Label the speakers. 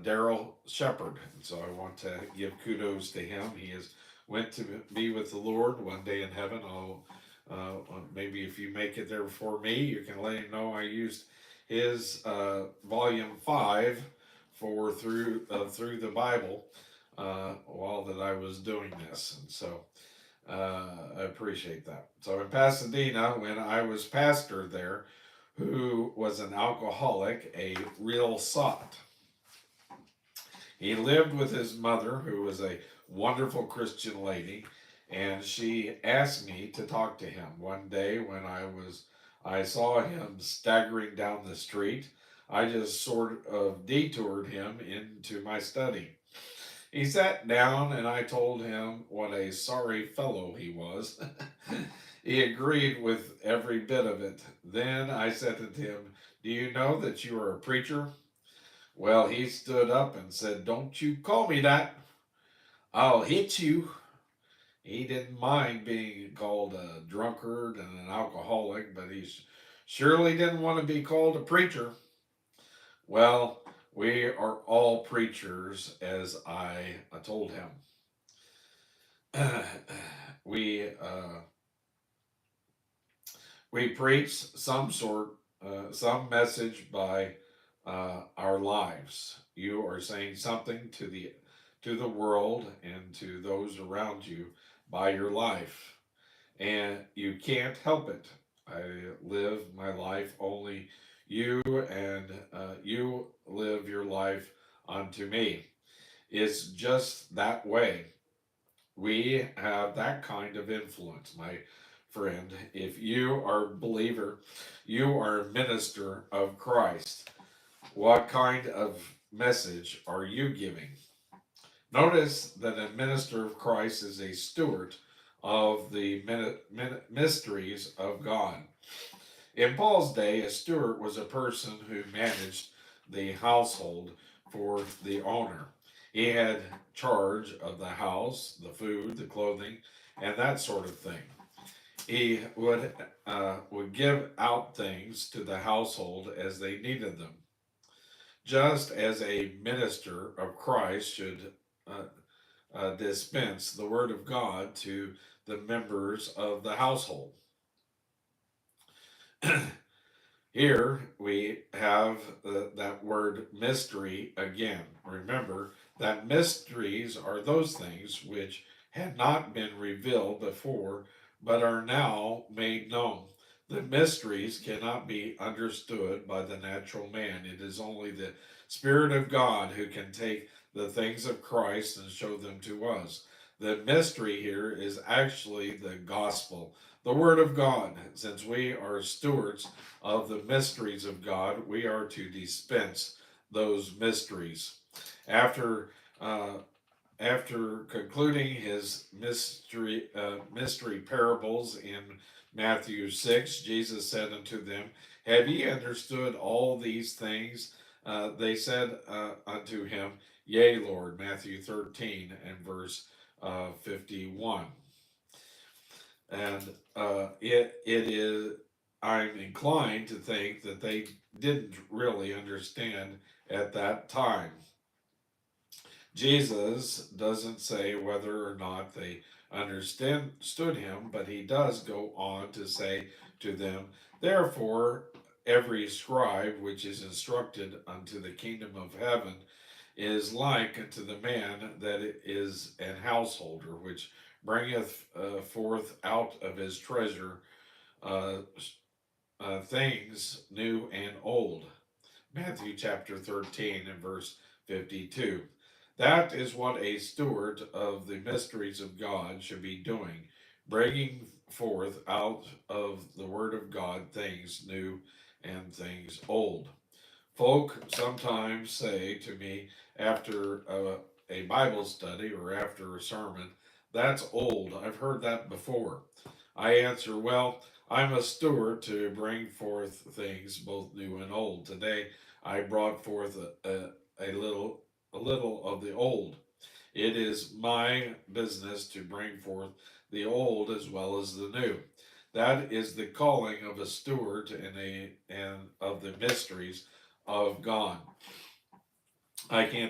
Speaker 1: Daryl Shepard. And so I want to give kudos to him. He has went to be with the Lord one day in heaven. Maybe if you make it there before me, you can let him know I used his volume 5 for through the Bible while that I was doing this, and so I appreciate that. So in Pasadena, when I was pastor there, who was an alcoholic, a real sot. He lived with his mother, who was a wonderful Christian lady, and she asked me to talk to him one day when I saw him staggering down the street. I just sort of detoured him into my study. He sat down and I told him what a sorry fellow he was. He agreed with every bit of it. Then I said to him, "Do you know that you are a preacher?" Well, he stood up and said, "Don't you call me that. I'll hit you." He didn't mind being called a drunkard and an alcoholic, but he surely didn't want to be called a preacher. Well, we are all preachers, as I told him. we we preach some message by our lives. You are saying something to the world and to those around you by your life, and you can't help it. I live my life only you, and you live your life unto me. It's just that way. We have that kind of influence, my friend. If you are a believer, you are a minister of Christ. What kind of message are you giving? Notice that a minister of Christ is a steward of the mysteries of God. In Paul's day, a steward was a person who managed the household for the owner. He had charge of the house, the food, the clothing, and that sort of thing. He would give out things to the household as they needed them, just as a minister of Christ should uh, dispense the word of God to the members of the household. Here we have that word mystery again. Remember that mysteries are those things which had not been revealed before but are now made known. The mysteries cannot be understood by the natural man. It is only the Spirit of God who can take the things of Christ and show them to us. The mystery here is actually the gospel, the Word of God. Since we are stewards of the mysteries of God, we are to dispense those mysteries. After uh, after concluding his mystery parables in Matthew 6, Jesus said unto them, "Have ye understood all these things?" They said unto him, "Yea, Lord." Matthew 13 and verse 51. And it is, I'm inclined to think that they didn't really understand at that time. Jesus doesn't say whether or not they understood him, but he does go on to say to them, "Therefore, every scribe which is instructed unto the kingdom of heaven is like unto the man that is an householder, which bringeth forth out of his treasure uh, things new and old." Matthew chapter 13 and verse 52. That is what a steward of the mysteries of God should be doing, bringing forth out of the Word of God things new and things old. Folk sometimes say to me after a Bible study or after a sermon, "That's old. I've heard that before." I answer, "Well, I'm a steward to bring forth things both new and old. Today I brought forth a little of the old. It is my business to bring forth the old as well as the new. That is the calling of a steward and of the mysteries of God. I can't